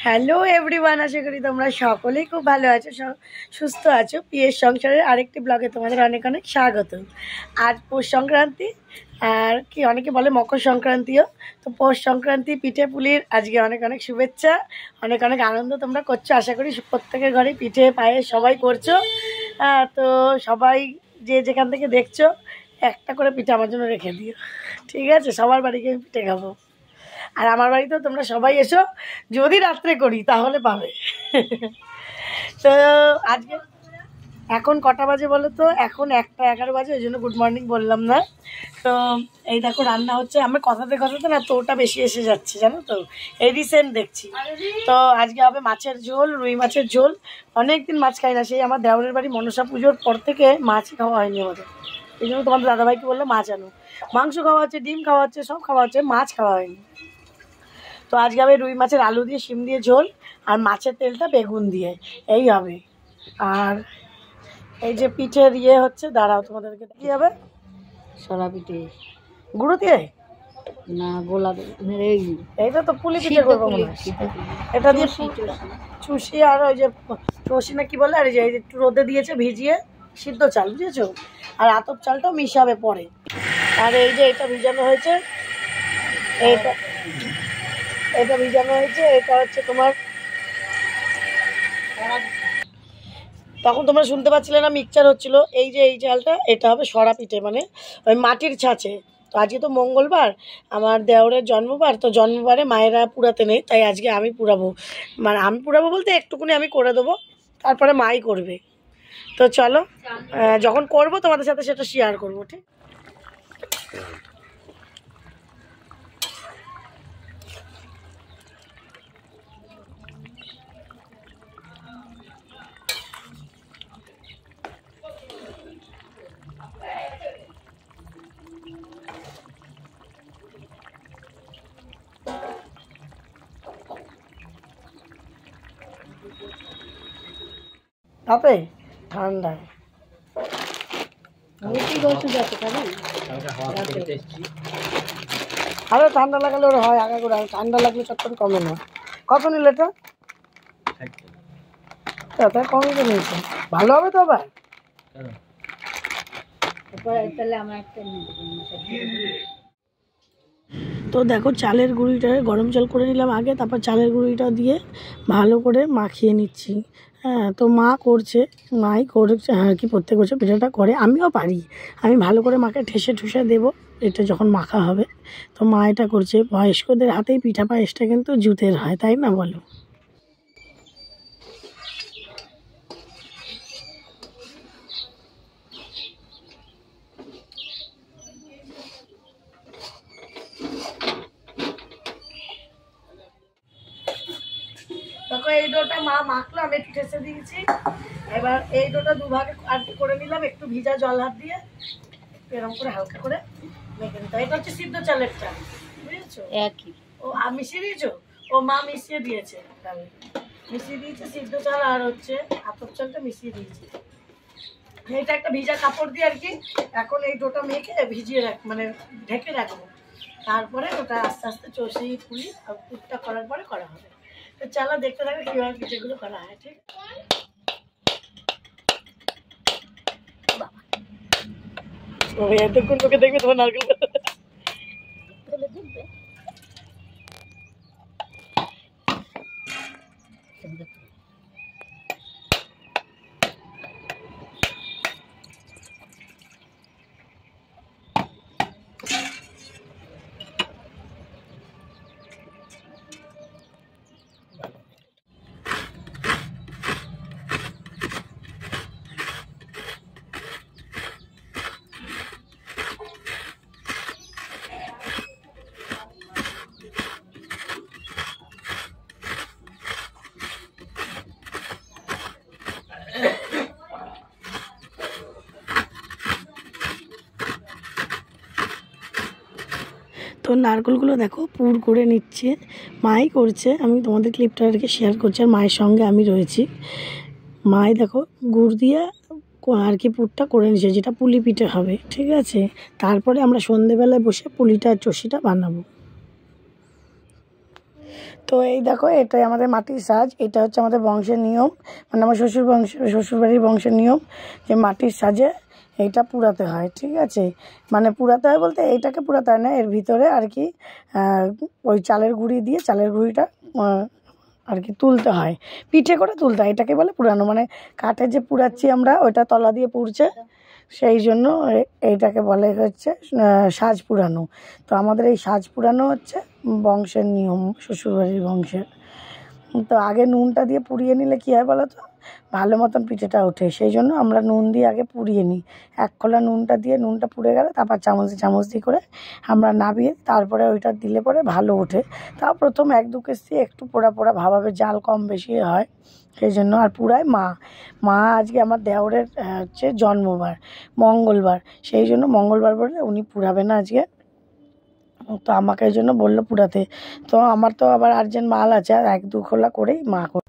Hello everyone, আশা করি তোমরা সকলেই খুব ভালো আছো, সুস্থ আছো। পিএস সংসারের আরেকটি ব্লগে তোমাদের অনেক অনেক স্বাগত। আজ পৌষ সংক্রান্তি, আর কি অনেকে বলে মকর সংক্রান্তিও। তো পৌষ সংক্রান্তি পিঠে পুলির আজকে অনেক অনেক শুভেচ্ছা, অনেক অনেক আনন্দ তোমরা করছো। আশা করি প্রত্যেকের ঘরে পিঠে পায়েস সবাই করছো। তো সবাই যে যেখান থেকে দেখছো একটা করে পিঠে আমার জন্য রেখে দিও, ঠিক আছে? সবার বাড়িকে আমি পিঠে খাবো। আর আমার বাড়িতেও তোমরা সবাই এসো, যদি রাত্রে করি তাহলে পাবে। তো আজকে এখন কটা বাজে বলো তো? এখন 1:11 বাজে, ওই জন্য গুড মর্নিং বললাম না। তো এই দেখো রান্না হচ্ছে। আমার কথাতে কথাতে না তোটা বেশি এসে যাচ্ছে, জানো তো, এই রিসেন্ট দেখছি। তো আজকে হবে মাছের ঝোল, রুই মাছের ঝোল। অনেকদিন মাছ খাই না, সেই আমার দেওরের বাড়ি মনসা পুজোর পর থেকে মাছই খাওয়া হয়নি আমাদের। এই জন্য তোমাদের দাদাভাইকে বললো মাছ আনো। মাংস খাওয়া হচ্ছে, ডিম খাওয়া হচ্ছে, সব খাওয়া হচ্ছে, মাছ খাওয়া হয়নি। তো আজকে হবে রুই মাছের আলু দিয়ে শিম দিয়ে ঝোল, আর মাছের তেলটা বেগুন দিয়ে, এই হবে। আর এই যে পিঠের ইয়ে হচ্ছে, দাঁড়াও তোমাদেরকে কি হবে। সরা পিঠে গুঁড়ো দিয়ে না, গোলা এইটা তো পুলি পিঠে করবো মনে হয়। এটা দিয়ে চুষি, আর ওই যে চষি না কি বলে, আর এই যে একটু রোদে দিয়েছে ভিজিয়ে, সিদ্ধ চাল বুঝেছো, আর আতপ চালটাও মিশাবে পরে। আর এই যে এটা ভিজানো হয়েছে, এটা ভিজানো হয়েছে, এটা হচ্ছে তোমার, তখন তোমরা শুনতে পাচ্ছিলে না, মিক্সচার হচ্ছিল। এই যে এই চালটা, এটা হবে সরা পিঠে, মানে ওই মাটির ছাঁচে। তো আজকে তো মঙ্গলবার, আমার দেওরের জন্মবার, তো জন্মবারে মায়েরা পুরাতে নেই, তাই আজকে আমি পুরাবো। মানে আমি পুরাবো বলতে একটুকুনি আমি করে দেবো, তারপরে মাই করবে। তো চলো, যখন করবো তোমাদের সাথে সেটা শেয়ার করবো, ঠিক? তাতে ঠান্ডায় আরো ঠান্ডা লাগালে ওর হয় আগা করে, ঠান্ডা লাগলে চটপট কমে না। কত নিলে এটা? তাতে কমে তো নিয়েছে, ভালো হবে তো আবার। তো দেখো চালের গুঁড়িটা গরম জল করে নিলাম আগে, তারপর চালের গুঁড়িটা দিয়ে ভালো করে মাখিয়ে নিচ্ছি। হ্যাঁ, তো মা করছে, মাই করছে, আর কি প্রত্যেক বছর পিঠাটা করে, আমিও পারি। আমি ভালো করে মাকে ঠেসে ঠুসে দেবো এটা যখন মাখা হবে। তো মা এটা করছে। বয়স্কদের হাতেই পিঠা পায়েসটা কিন্তু জুতের হয়, তাই না বলো? দেখো এই ডোটা মা মাখলো, আমি একটু ঠেসে দিয়েছি। এবার এই ডোটা দুভাগে আর কি করে নিলাম, একটু ভিজা জল হাত দিয়ে এরকম করে হালকা করে মেখে নিতে। এটা হচ্ছে সিদ্ধ চালের চাল, বুঝেছো? একই। ও মিশিয়ে দিয়েছো? ও মা মিশিয়ে দিয়েছে, তাহলে মিশিয়ে দিয়েছে সিদ্ধ চাল আর হচ্ছে আতপ চালটা মিশিয়ে দিয়েছে। এটা একটা ভিজা কাপড় দিয়ে আর কি এখন এই ডোটা মেখে ভিজিয়ে মানে ঢেকে রাখবো। তারপরে ওটা আস্তে আস্তে চষি পুলি আর পুরটা করার পরে করা হবে। তো চলো দেখতে থাকো কীভাবে পিঠেগুলো করা হয়, ঠিক? এতক্ষণ তোকে দেখবে তোমার নারকেল তো নারকেলগুলো দেখো পুর করে নিচ্ছে, মাই করছে। আমি তোমাদের ক্লিপটা আর কি শেয়ার করছি, আর মায়ের সঙ্গে আমি রয়েছি। মাই দেখো গুড় দিয়ে আর কি পুরটা করে নিচ্ছে, যেটা পুলি পিঠে হবে, ঠিক আছে? তারপরে আমরা সন্ধেবেলায় বসে পুলিটা আর চষিটা বানাবো। তো এই দেখো, এটাই আমাদের মাটির সাজ। এটা হচ্ছে আমাদের বংশের নিয়ম, মানে আমার শ্বশুরবাড়ির বংশের নিয়ম যে মাটির সাজে এইটা পুরাতে হয়। ঠিক আছে, মানে পুরাতে হয় বলতে এইটাকে পুরাতে হয় না, এর ভিতরে আর কি ওই চালের গুঁড়ি দিয়ে চালের গুঁড়িটা আর কি তুলতে হয়, পিঠে করে তুলতে হয়। এটাকে বলে পুরানো, মানে কাঠে যে পুরাচ্ছি আমরা ওইটা তলা দিয়ে পুড়ছে, সেই জন্য এইটাকে বলে হচ্ছে সাজ পুরানো। তো আমাদের এই সাজ পুরানো হচ্ছে বংশের নিয়ম, শ্বশুরবাড়ির বংশের। তো আগে নুনটা দিয়ে পুড়িয়ে নিলে কী হয় বলো তো, ভালো মতন পিঠেটা ওঠে। সেই জন্য আমরা নুন দিয়ে আগে পুড়িয়ে নিই। এক খোলা নুনটা দিয়ে, নুনটা পুড়ে গেলে তারপর চামচ দিয়ে করে আমরা নাবিয়ে তারপরে ওইটা দিলে পরে ভালো ওঠে। তাও প্রথম 1-2 কেজি একটু পোড়া পোড়া ভাব হবে, জাল কম বেশি হয় সেই জন্য। আর পুরায় মা আজকে আমার দেওরের হচ্ছে জন্মবার মঙ্গলবার, সেই জন্য মঙ্গলবার বলে উনি পুরাবে না আজকে, তো আমাকে এই জন্য বললো পুরাতে। তো আমার তো আবার আর্জেন্ট মাল আছে, আর 1-2 খোলা করেই মা করে।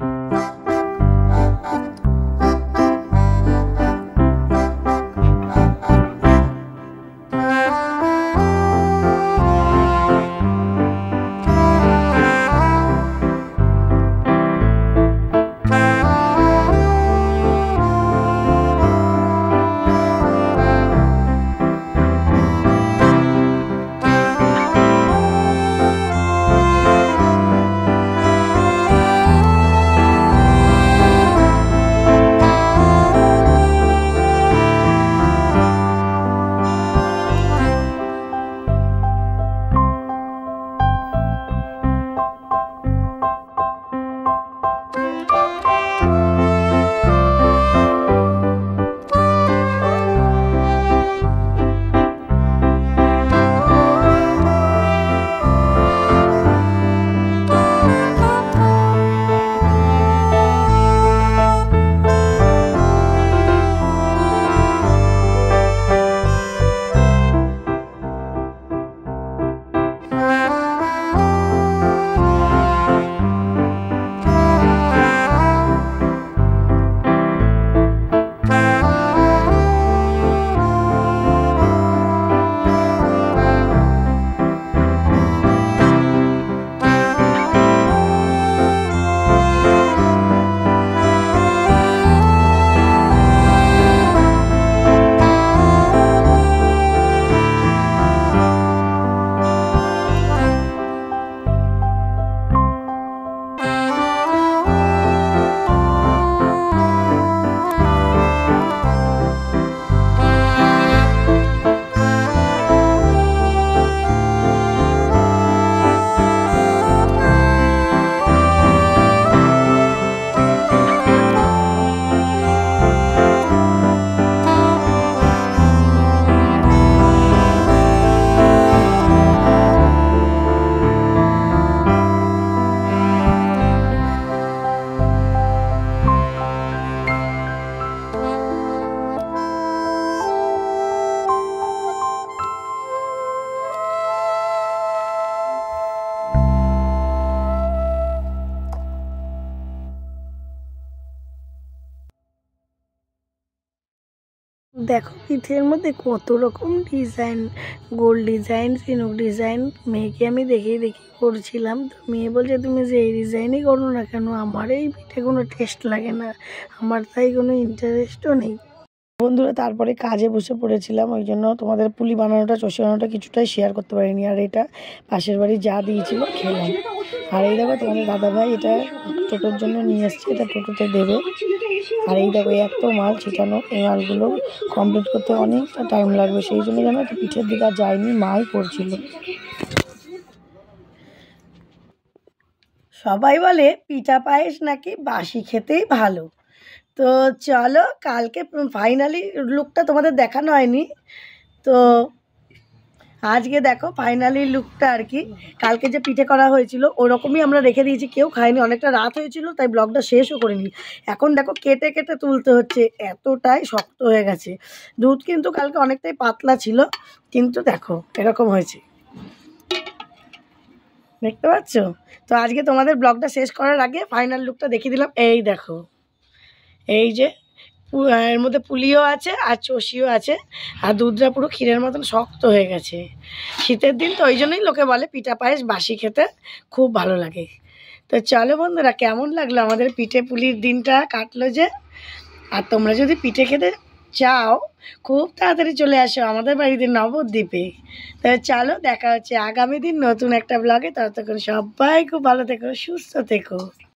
দেখো পিঠের মধ্যে কত রকম ডিজাইন, গোল ডিজাইন, ঝিনুক ডিজাইন। মেয়েকে আমি দেখেই করছিলাম, তো মেয়ে বলছে তুমি যে এই ডিজাইনই করো না কেন, আমার এই পিঠে কোনো টেস্ট লাগে না, আমার তাই কোনো ইন্টারেস্টও নেই। বন্ধুরা তারপরে কাজে বসে পড়েছিলাম, ওই জন্য তোমাদের পুলি বানানোটা চষে বানানোটা কিছুটাই শেয়ার করতে পারিনি। আর এটা পাশের বাড়ি যা দিয়েছিল খেলাম। আর এই দেখো তোমাদের দাদাভাই এটা টোটোর জন্য নিয়ে এসছে, এটা টোটোতে দেবে। আর এই দেখো এত মাল ছিটানো, এই মালগুলো কমপ্লিট করতে অনেকটা টাইম লাগবে, সেই জন্য যেন একটু পিঠের দিকে আর যায়নি, মাই করছিল। সবাই বলে পিঠা পায়েস নাকি বাসি খেতেই ভালো। তো চলো, কালকে ফাইনালি লুকটা তোমাদের দেখানো হয়নি, তো আজকে দেখো ফাইনালি লুকটা আর কি। কালকে যে পিঠে করা হয়েছিল ওরকমই আমরা রেখে দিয়েছি, কেউ খায়নি, অনেকটা রাত হয়েছিল তাই ব্লগটা শেষও করিনি। এখন দেখো কেটে কেটে তুলতে হচ্ছে, এতটাই শক্ত হয়ে গেছে। দুধ কিন্তু কালকে অনেকটাই পাতলা ছিল, কিন্তু দেখো এরকম হয়েছে, দেখতে পাচ্ছ। তো আজকে তোমাদের ব্লগটা শেষ করার আগে ফাইনাল লুকটা দেখিয়ে দিলাম। এই দেখো, এই যে এর মধ্যে পুলিও আছে আর চষিও আছে, আর দুধটা পুরো ক্ষীরের মতন শক্ত হয়ে গেছে। শীতের দিন তো ওই জন্যই লোকে বলে পিঠা পায়েস বাসি খেতে খুব ভালো লাগে। তো চলো বন্ধুরা, কেমন লাগলো আমাদের পিঠে পুলির দিনটা কাটলো যে। আর তোমরা যদি পিঠে খেতে চাও খুব তাড়াতাড়ি চলে আসো আমাদের বাড়িতে নবদ্বীপে। তো চলো, দেখা হচ্ছে আগামী দিন নতুন একটা ব্লগে। ততক্ষণ সবাই খুব ভালো থেকো, সুস্থ থেকো।